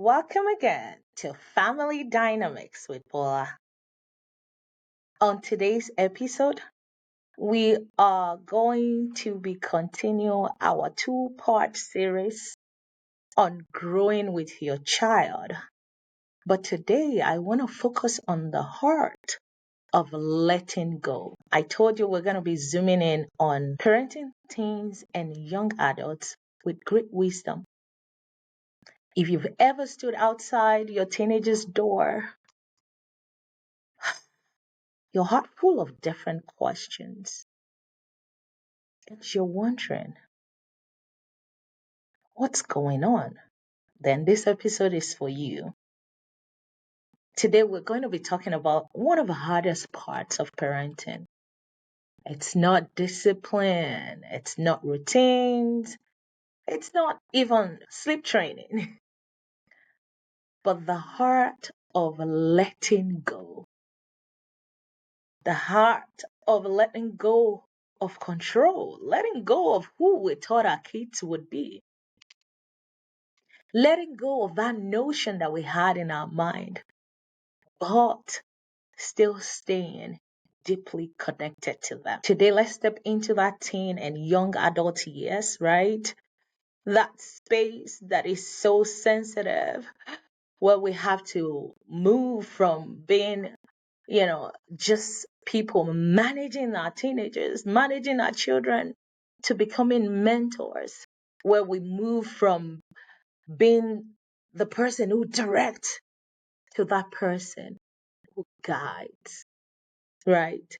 Welcome again to Family Dynamics with Paula. On today's episode, we are going to be continuing our two-part series on growing with your child. But today, I want to focus on the heart of letting go. I told you we're going to be zooming in on parenting teens and young adults with great wisdom. If you've ever stood outside your teenager's door, your heart full of different questions, and you're wondering what's going on, then this episode is for you. Today, we're going to be talking about one of the hardest parts of parenting. It's not discipline, it's not routines, it's not even sleep training, but the heart of letting go. The heart of letting go of control, letting go of who we thought our kids would be, letting go of that notion that we had in our mind, but still staying deeply connected to them. Today, let's step into that teen and young adult years, right? That space that is so sensitive, where we have to move from being, just people managing our teenagers, managing our children, to becoming mentors, where we move from being the person who directs to that person who guides, right?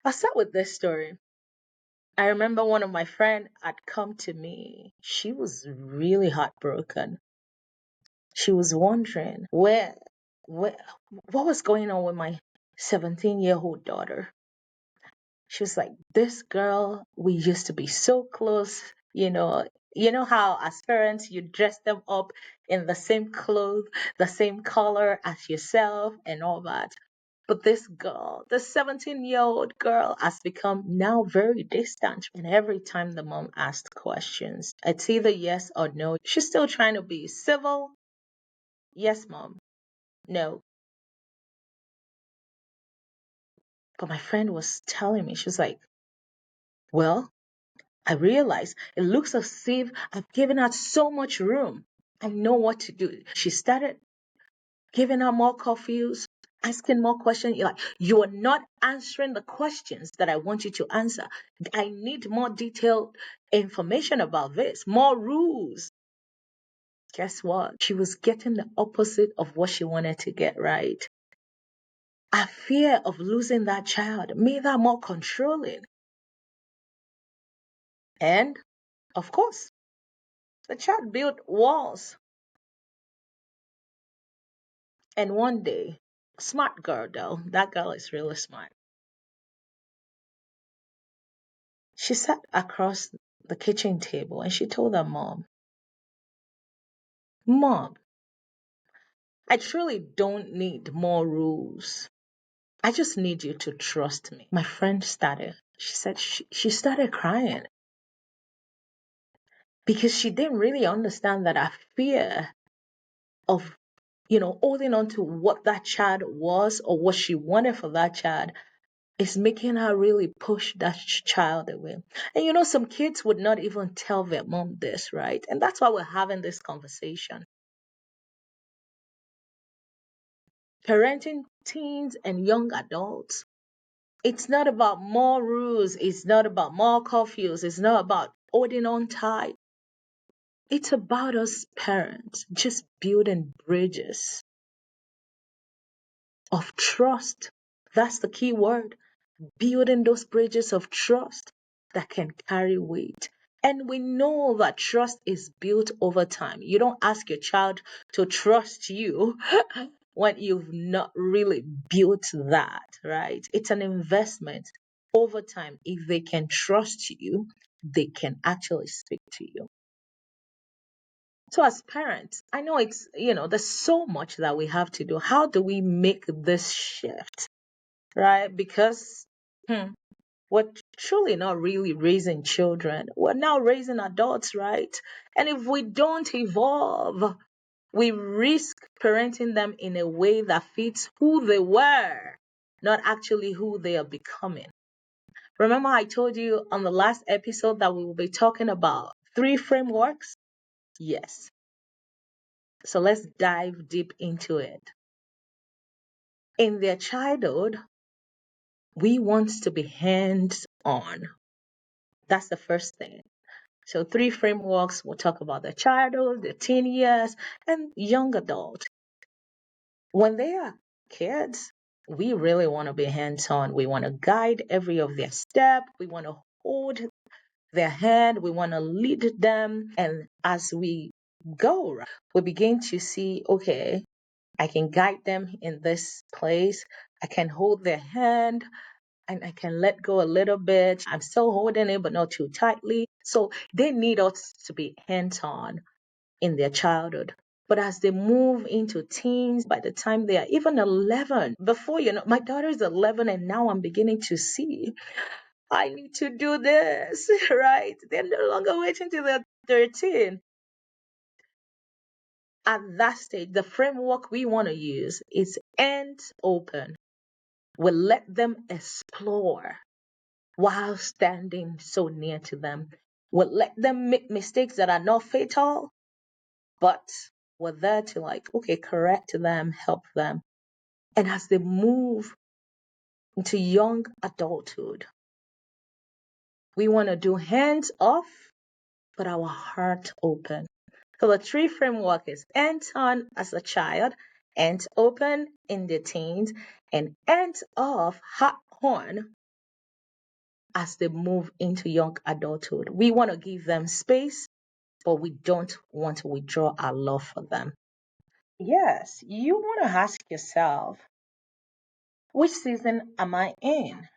I'll start with this story. I remember one of my friend had come to me. She was really heartbroken. She was wondering where, what was going on with my 17-year-old daughter. She was like, this girl, we used to be so close, you know how as parents you dress them up in the same clothes, the same color as yourself and all that. But this girl, the 17-year-old girl, has become now very distant. And every time the mom asked questions, it's either yes or no. She's still trying to be civil. Yes, mom. No. But my friend was telling me, she was like, well, I realized it looks as if I've given her so much room. I know what to do. She started giving her more curfews, asking more questions. You're like, you are not answering the questions that I want you to answer. I need more detailed information about this, more rules. Guess what? She was getting the opposite of what she wanted to get, right? A fear of losing that child made her more controlling. And, of course, the child built walls. And one day, smart girl though, that girl is really smart. She sat across the kitchen table and she told her mom, Mom, I truly don't need more rules. I just need you to trust me. My friend started, she said she started crying because she didn't really understand that her fear of, holding on to what that child was or what she wanted for that child is making her really push that child away. And some kids would not even tell their mom this, right? And that's why we're having this conversation. Parenting teens and young adults, it's not about more rules, it's not about more curfews, it's not about holding on tight. It's about us parents just building bridges of trust. That's the key word. Building those bridges of trust that can carry weight. And we know that trust is built over time. You don't ask your child to trust you when you've not really built that, right? It's an investment over time. If they can trust you, they can actually speak to you. So, as parents, I know there's so much that we have to do. How do we make this shift, right? Because, hmm, we're truly not really raising children. We're now raising adults, right? And if we don't evolve, We risk parenting them in a way that fits who they were, not actually who they are becoming. Remember, I told you on the last episode that we will be talking about three frameworks? Yes. So let's dive deep into it. In their childhood, we want to be hands on. That's the first thing. So, three frameworks we'll talk about the childhood, the teen years, and young adult. When they are kids, we really want to be hands on. We want to guide every of their step. We want to hold their hand. We want to lead them. And as we go, we begin to see, okay, I can guide them in this place. I can hold their hand and I can let go a little bit. I'm still holding it, but not too tightly. So they need us to be hands on in their childhood. But as they move into teens, by the time they are even 11, before you know, my daughter is 11 and now I'm beginning to see I need to do this, right? They're no longer waiting till they're 13. At that stage, the framework we want to use is ends open. We let them explore while standing so near to them. We let them make mistakes that are not fatal, but we're there to like, okay, correct them, help them. And as they move into young adulthood, we want to do hands off, but our heart open. So the tree framework is hands on as a child, hands open in the teens, and hands off, heart on as they move into young adulthood. We want to give them space, but we don't want to withdraw our love for them. Yes, you want to ask yourself, which season am I in?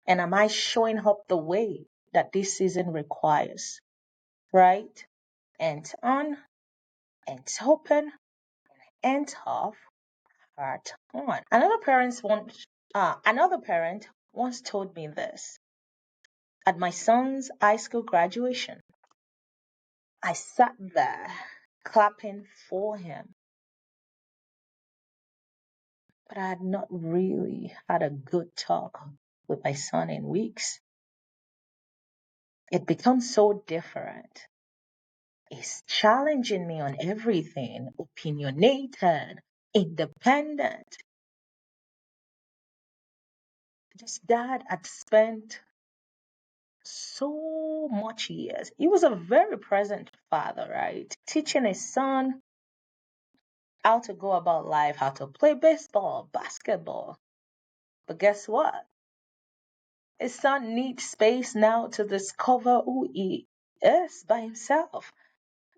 And am I showing up the way that this season requires? Right? And on, and open, and off, heart on. Another parent once told me this at my son's high school graduation. I sat there clapping for him, but I had not really had a good talk with my son in weeks. It becomes so different. He's challenging me on everything, opinionated, independent. This dad had spent so much years. He was a very present father, right? Teaching his son how to go about life, how to play baseball, basketball. But guess what? His son needs space now to discover who he is by himself.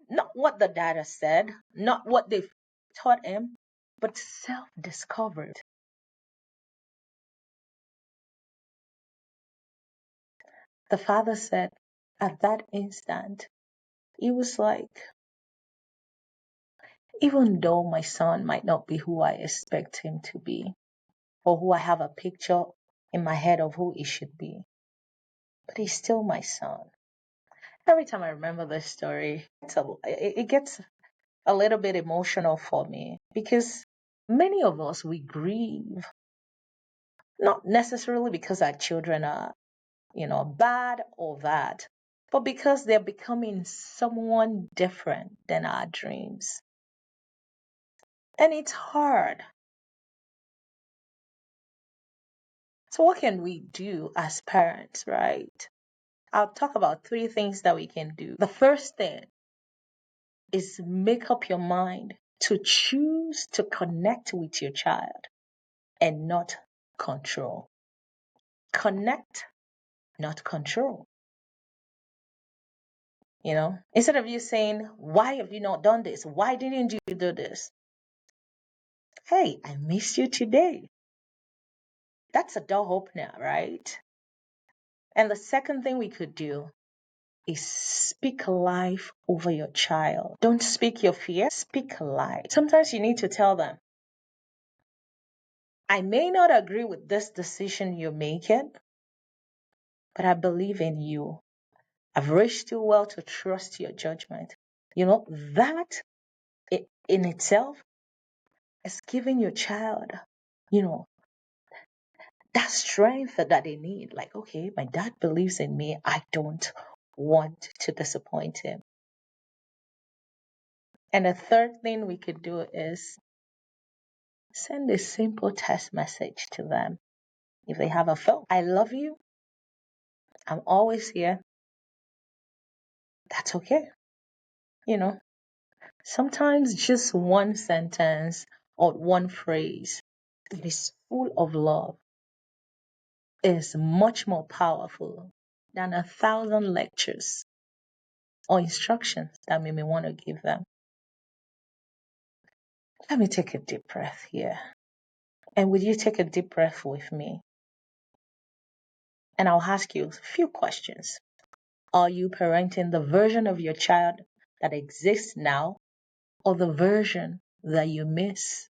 Not what the dad has said, not what they've taught him, but self discovered. The father said at that instant, he was like, even though my son might not be who I expect him to be, or who I have a picture in my head of who he should be, but he's still my son. Every time I remember this story, it gets a little bit emotional for me because many of us, we grieve, not necessarily because our children are, bad or that, but because they're becoming someone different than our dreams. And it's hard. So, what can we do as parents, right? I'll talk about three things that we can do. The first thing is make up your mind to choose to connect with your child and not control. Connect, not control. Instead of you saying, why have you not done this? Why didn't you do this? Hey, I missed you today. That's a door opener, right? And the second thing we could do is speak life over your child. Don't speak your fear, speak life. Sometimes you need to tell them, I may not agree with this decision you're making, but I believe in you. I've raised you well to trust your judgment. That it in itself is giving your child, you know, that strength that they need. Like, okay, my dad believes in me. I don't want to disappoint him. And the third thing we could do is send a simple text message to them. If they have a phone, I love you. I'm always here. That's okay. You know, sometimes just one sentence or one phrase that is full of love is much more powerful than 1,000 lectures or instructions that we may want to give them. Let me take a deep breath here. And would you take a deep breath with me? And I'll ask you a few questions. Are you parenting the version of your child that exists now or the version that you miss?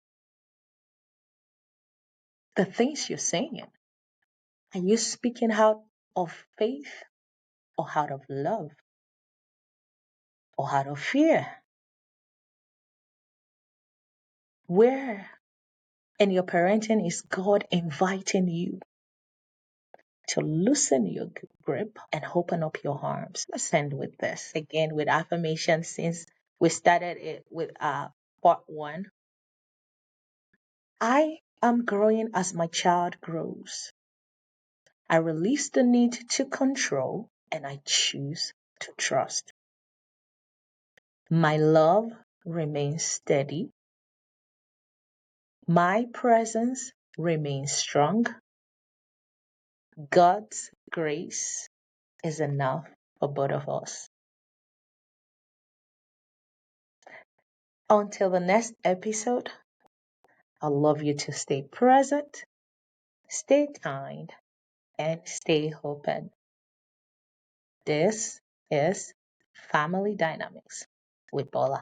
The things you're saying, are you speaking out of faith or out of love or out of fear? Where in your parenting is God inviting you to loosen your grip and open up your arms? Let's end with this again with affirmation since we started it with part one. I am growing as my child grows. I release the need to control and I choose to trust. My love remains steady. My presence remains strong. God's grace is enough for both of us. Until the next episode, I love you to stay present, stay kind, and stay open. This is Family Dynamics with Bola.